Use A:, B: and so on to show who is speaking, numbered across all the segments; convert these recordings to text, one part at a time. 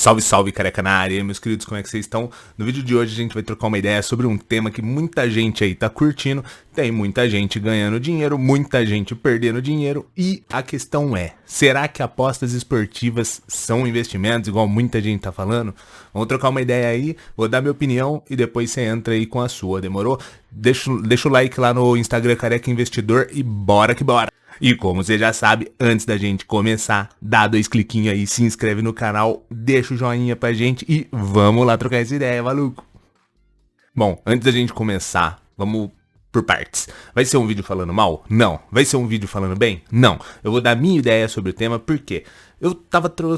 A: Salve, salve, careca na área, meus queridos, como é que vocês estão? No vídeo de hoje a gente vai trocar uma ideia sobre um tema que muita gente aí tá curtindo, tem muita gente ganhando dinheiro, muita gente perdendo dinheiro, e a questão é, será que apostas esportivas são investimentos, igual muita gente tá falando? Vamos trocar uma ideia aí, vou dar minha opinião e depois você entra aí com a sua, demorou? Deixa o like lá no Instagram Careca Investidor e bora que bora! E como você já sabe, antes da gente começar, dá 2 cliquinhos aí, se inscreve no canal, deixa o joinha pra gente e vamos lá trocar essa ideia, maluco. Bom, antes da gente começar, vamos por partes. Vai ser um vídeo falando mal? Não. Vai ser um vídeo falando bem? Não. Eu vou dar minha ideia sobre o tema, porque eu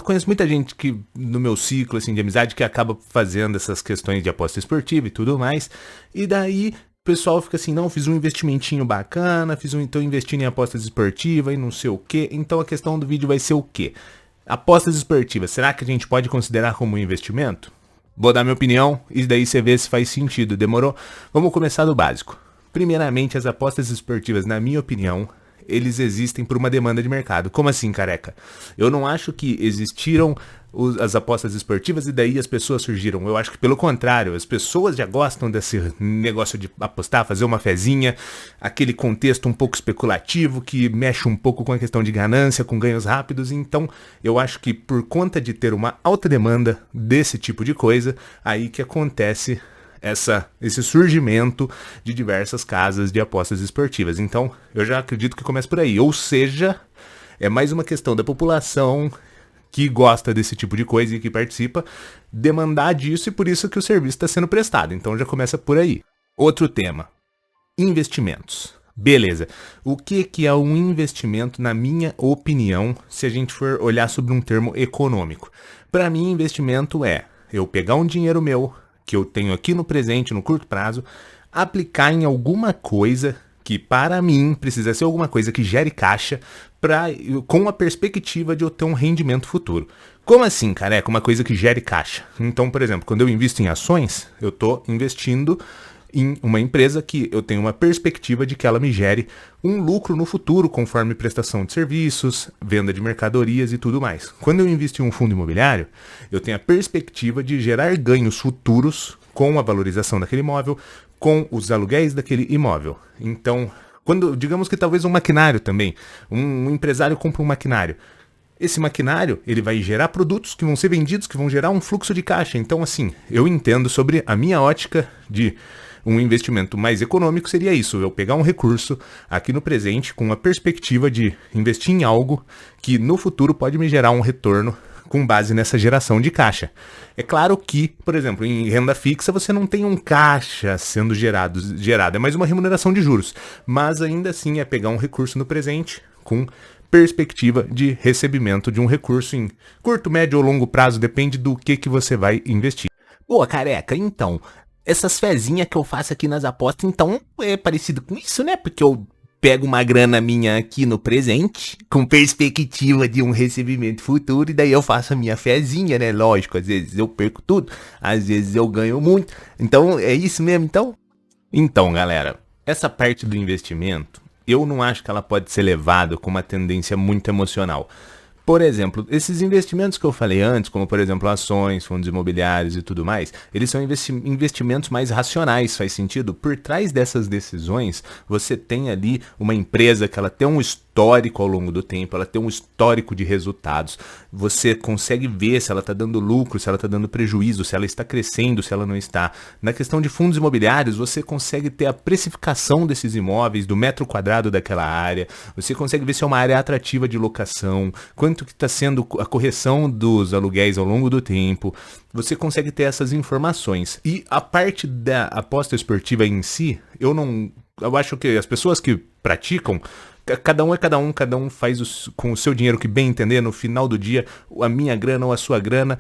A: conheço muita gente que no meu ciclo assim, de amizade que acaba fazendo essas questões de aposta esportiva e tudo mais, e daí o pessoal fica assim, não, fiz um investimentinho bacana, tô investindo em apostas esportivas e não sei o que. Então a questão do vídeo vai ser o quê? Apostas esportivas, será que a gente pode considerar como um investimento? Vou dar minha opinião e daí você vê se faz sentido, demorou? Vamos começar do básico. Primeiramente, as apostas esportivas, na minha opinião, eles existem por uma demanda de mercado. Como assim, careca? Eu não acho que existiram as apostas esportivas e daí as pessoas surgiram. Eu acho que pelo contrário, as pessoas já gostam desse negócio de apostar, fazer uma fezinha, aquele contexto um pouco especulativo que mexe um pouco com a questão de ganância, com ganhos rápidos. Então eu acho que por conta de ter uma alta demanda desse tipo de coisa, aí que acontece esse surgimento de diversas casas de apostas esportivas. Então, eu já acredito que começa por aí. Ou seja, é mais uma questão da população que gosta desse tipo de coisa e que participa, demandar disso e por isso que o serviço está sendo prestado. Então, já começa por aí. Outro tema, investimentos. Beleza, o que é um investimento na minha opinião, se a gente for olhar sobre um termo econômico? Para mim, investimento é eu pegar um dinheiro meu, que eu tenho aqui no presente, no curto prazo, aplicar em alguma coisa que para mim precisa ser alguma coisa que gere caixa com a perspectiva de eu ter um rendimento futuro. Como assim, careca? Uma coisa que gere caixa. Então, por exemplo, quando eu invisto em ações, eu estou investindo em uma empresa que eu tenho uma perspectiva de que ela me gere um lucro no futuro, conforme prestação de serviços, venda de mercadorias e tudo mais. Quando eu invisto em um fundo imobiliário, eu tenho a perspectiva de gerar ganhos futuros com a valorização daquele imóvel, com os aluguéis daquele imóvel. Então, digamos que talvez um maquinário também, um empresário compra um maquinário. Esse maquinário, ele vai gerar produtos que vão ser vendidos, que vão gerar um fluxo de caixa. Então, assim, eu entendo sobre a minha ótica de um investimento mais econômico seria isso, eu pegar um recurso aqui no presente com a perspectiva de investir em algo que no futuro pode me gerar um retorno com base nessa geração de caixa. É claro que, por exemplo, em renda fixa você não tem um caixa sendo gerado, é mais uma remuneração de juros, mas ainda assim é pegar um recurso no presente com perspectiva de recebimento de um recurso em curto, médio ou longo prazo, depende do que você vai investir. Boa, careca, então essas fezinhas que eu faço aqui nas apostas, então é parecido com isso, né? Porque eu pego uma grana minha aqui no presente, com perspectiva de um recebimento futuro, e daí eu faço a minha fezinha, né? Lógico, às vezes eu perco tudo, às vezes eu ganho muito. Então, é isso mesmo, então? Então, galera, essa parte do investimento, eu não acho que ela pode ser levada com uma tendência muito emocional. Por exemplo, esses investimentos que eu falei antes, como por exemplo ações, fundos imobiliários e tudo mais, eles são investimentos mais racionais, faz sentido? Por trás dessas decisões, você tem ali uma empresa que ela tem um histórico ao longo do tempo, ela tem um histórico de resultados, você consegue ver se ela está dando lucro, se ela está dando prejuízo, se ela está crescendo, se ela não está. Na questão de fundos imobiliários, você consegue ter a precificação desses imóveis, do metro quadrado daquela área, você consegue ver se é uma área atrativa de locação, quanto que está sendo a correção dos aluguéis ao longo do tempo, você consegue ter essas informações. E a parte da aposta esportiva em si, eu acho que as pessoas que praticam, cada um faz com o seu dinheiro que bem entender, no final do dia, a minha grana ou a sua grana,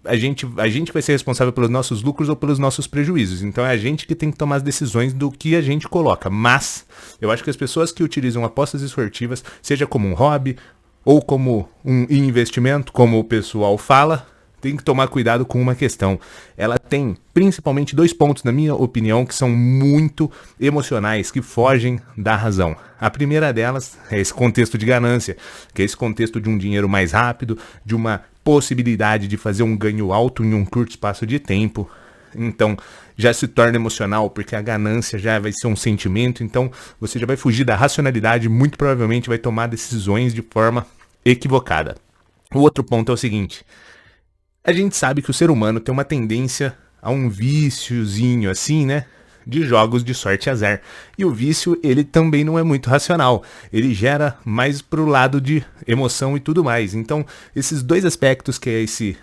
A: a gente vai ser responsável pelos nossos lucros ou pelos nossos prejuízos. Então é a gente que tem que tomar as decisões do que a gente coloca. Mas eu acho que as pessoas que utilizam apostas esportivas, seja como um hobby ou como um investimento, como o pessoal fala, tem que tomar cuidado com uma questão. Ela tem principalmente 2 pontos, na minha opinião, que são muito emocionais, que fogem da razão. A primeira delas é esse contexto de ganância, que é esse contexto de um dinheiro mais rápido, de uma possibilidade de fazer um ganho alto em um curto espaço de tempo. Então já se torna emocional, porque a ganância já vai ser um sentimento, então você já vai fugir da racionalidade, muito provavelmente vai tomar decisões de forma equivocada. O outro ponto é o seguinte: a gente sabe que o ser humano tem uma tendência a um viciozinho assim, né? De jogos de sorte e azar. E o vício, ele também não é muito racional. Ele gera mais pro lado de emoção e tudo mais. Então, esses dois aspectos, que é esse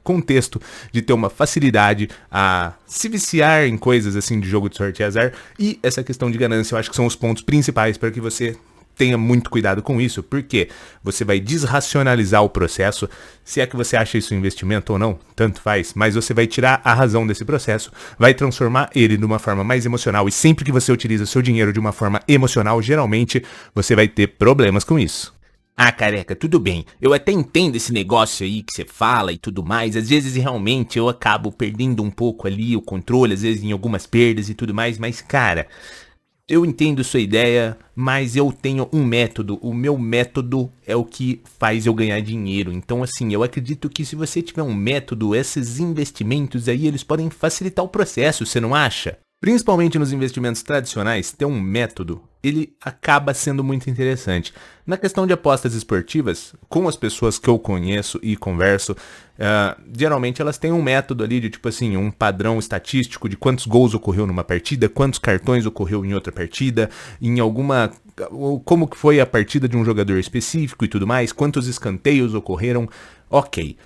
A: contexto de ter uma facilidade a se viciar em coisas assim de jogo de sorte e azar, e essa questão de ganância, eu acho que são os pontos principais para que você tenha muito cuidado com isso, porque você vai desracionalizar o processo. Se é que você acha isso um investimento ou não, tanto faz, mas você vai tirar a razão desse processo, vai transformar ele de uma forma mais emocional, e sempre que você utiliza seu dinheiro de uma forma emocional, geralmente você vai ter problemas com isso.
B: Ah, careca, tudo bem. Eu até entendo esse negócio aí que você fala e tudo mais. Às vezes realmente eu acabo perdendo um pouco ali o controle, às vezes em algumas perdas e tudo mais, mas cara, eu entendo sua ideia, mas eu tenho um método. O meu método é o que faz eu ganhar dinheiro. Então assim, eu acredito que se você tiver um método, esses investimentos aí, eles podem facilitar o processo, você não acha? Principalmente nos investimentos tradicionais, ter um método, ele acaba sendo muito interessante. Na questão de apostas esportivas, com as pessoas que eu conheço e converso, geralmente elas têm um método ali de tipo assim, um padrão estatístico de quantos gols ocorreu numa partida, quantos cartões ocorreu em outra partida, em alguma... como que foi a partida de um jogador específico e tudo mais, quantos escanteios ocorreram, ok.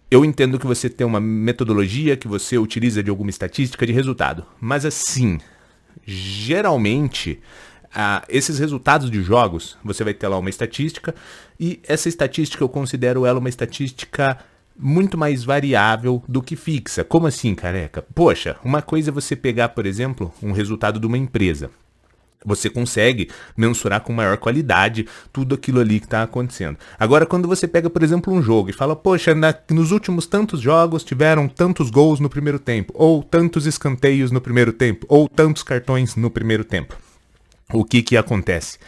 B: Eu entendo que você tem uma metodologia, que você utiliza de alguma estatística de resultado. Mas assim, geralmente, esses resultados de jogos, você vai ter lá uma estatística, e essa estatística eu considero ela uma estatística muito mais variável do que fixa. Como assim, careca? Poxa, uma coisa é você pegar, por exemplo, um resultado de uma empresa. Você consegue mensurar com maior qualidade tudo aquilo ali que está acontecendo. Agora, quando você pega, por exemplo, um jogo e fala, poxa, nos últimos tantos jogos tiveram tantos gols no primeiro tempo, ou tantos escanteios no primeiro tempo, ou tantos cartões no primeiro tempo. O que acontece?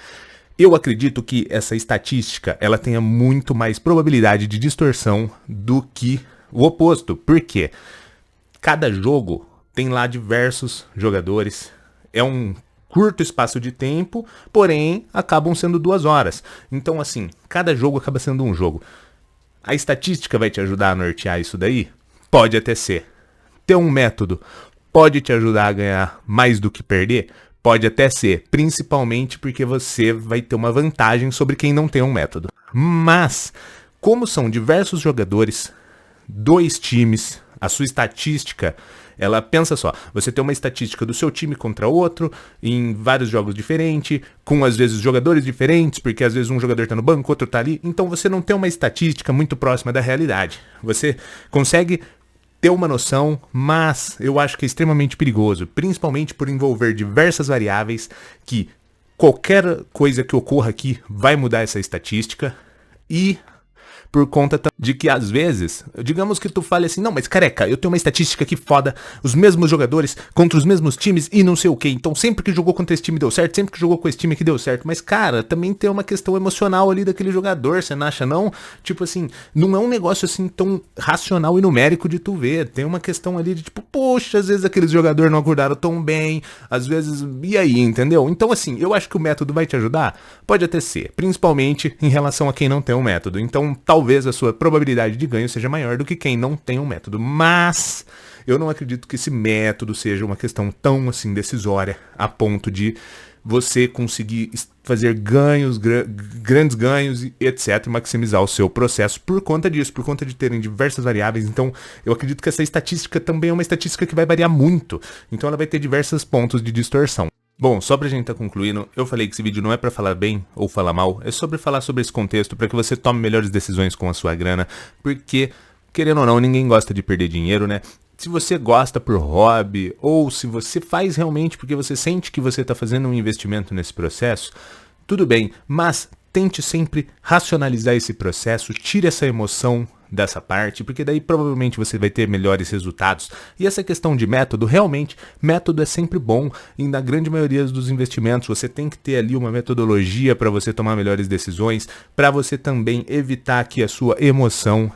B: Eu acredito que essa estatística ela tenha muito mais probabilidade de distorção do que o oposto. Por quê? Cada jogo tem lá diversos jogadores, é um curto espaço de tempo, porém acabam sendo 2 horas. Então assim, cada jogo acaba sendo um jogo. A estatística vai te ajudar a nortear isso daí? Pode até ser. Ter um método pode te ajudar a ganhar mais do que perder? Pode até ser, principalmente porque você vai ter uma vantagem sobre quem não tem um método. Mas, como são diversos jogadores, 2 times, a sua estatística, ela, pensa só, você tem uma estatística do seu time contra outro, em vários jogos diferentes, com às vezes jogadores diferentes, porque às vezes um jogador tá no banco, outro tá ali, então você não tem uma estatística muito próxima da realidade. Você consegue ter uma noção, mas eu acho que é extremamente perigoso, principalmente por envolver diversas variáveis, que qualquer coisa que ocorra aqui vai mudar essa estatística, e por conta de que às vezes, digamos que tu fale assim, não, mas careca, eu tenho uma estatística aqui foda, os mesmos jogadores contra os mesmos times e não sei o que, então sempre que jogou contra esse time deu certo, sempre que jogou com esse time aqui deu certo, mas cara, também tem uma questão emocional ali daquele jogador, você não acha não? Tipo assim, não é um negócio assim tão racional e numérico de tu ver, tem uma questão ali de tipo, poxa, às vezes aqueles jogadores não acordaram tão bem, às vezes, e aí, entendeu? Então assim, eu acho que o método vai te ajudar? Pode até ser, principalmente em relação a quem não tem um método, então talvez a sua probabilidade de ganho seja maior do que quem não tem um método, mas eu não acredito que esse método seja uma questão tão assim decisória a ponto de você conseguir fazer ganhos, grandes ganhos, etc, maximizar o seu processo por conta disso, por conta de terem diversas variáveis. Então eu acredito que essa estatística também é uma estatística que vai variar muito, então ela vai ter diversos pontos de distorção. Bom, só pra gente tá concluindo, eu falei que esse vídeo não é pra falar bem ou falar mal, é sobre falar sobre esse contexto pra que você tome melhores decisões com a sua grana, porque, querendo ou não, ninguém gosta de perder dinheiro, né? Se você gosta por hobby, ou se você faz realmente porque você sente que você tá fazendo um investimento nesse processo, tudo bem, mas tente sempre racionalizar esse processo, tire essa emoção dessa parte, porque daí provavelmente você vai ter melhores resultados. E essa questão de método, realmente, método é sempre bom, e na grande maioria dos investimentos você tem que ter ali uma metodologia para você tomar melhores decisões, para você também evitar que a sua emoção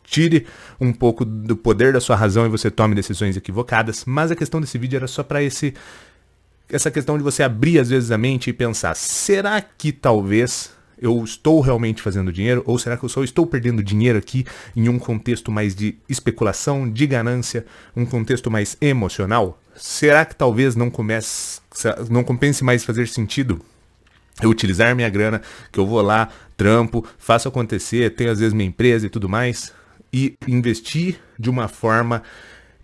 A: tire um pouco do poder da sua razão e você tome decisões equivocadas. Mas a questão desse vídeo era só para essa questão de você abrir às vezes a mente e pensar, será que talvez eu estou realmente fazendo dinheiro? Ou será que eu só estou perdendo dinheiro aqui em um contexto mais de especulação, de ganância, um contexto mais emocional? Será que talvez não compense mais fazer sentido eu utilizar minha grana, que eu vou lá, trampo, faço acontecer, tenho às vezes minha empresa e tudo mais, e investir de uma forma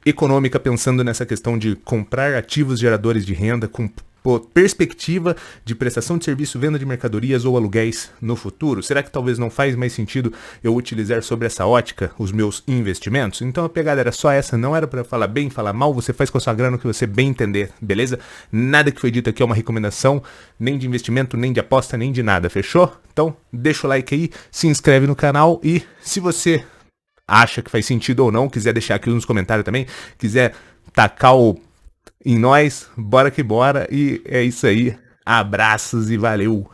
A: econômica, pensando nessa questão de comprar ativos geradores de renda com perspectiva de prestação de serviço, venda de mercadorias ou aluguéis no futuro? Será que talvez não faz mais sentido eu utilizar sobre essa ótica os meus investimentos? Então a pegada era só essa, não era para falar bem, falar mal, você faz com a sua grana o que você bem entender, beleza? Nada que foi dito aqui é uma recomendação, nem de investimento, nem de aposta, nem de nada, fechou? Então deixa o like aí, se inscreve no canal e se você acha que faz sentido ou não, quiser deixar aqui nos comentários também, quiser tacar em nós, bora que bora, e é isso aí, abraços e valeu!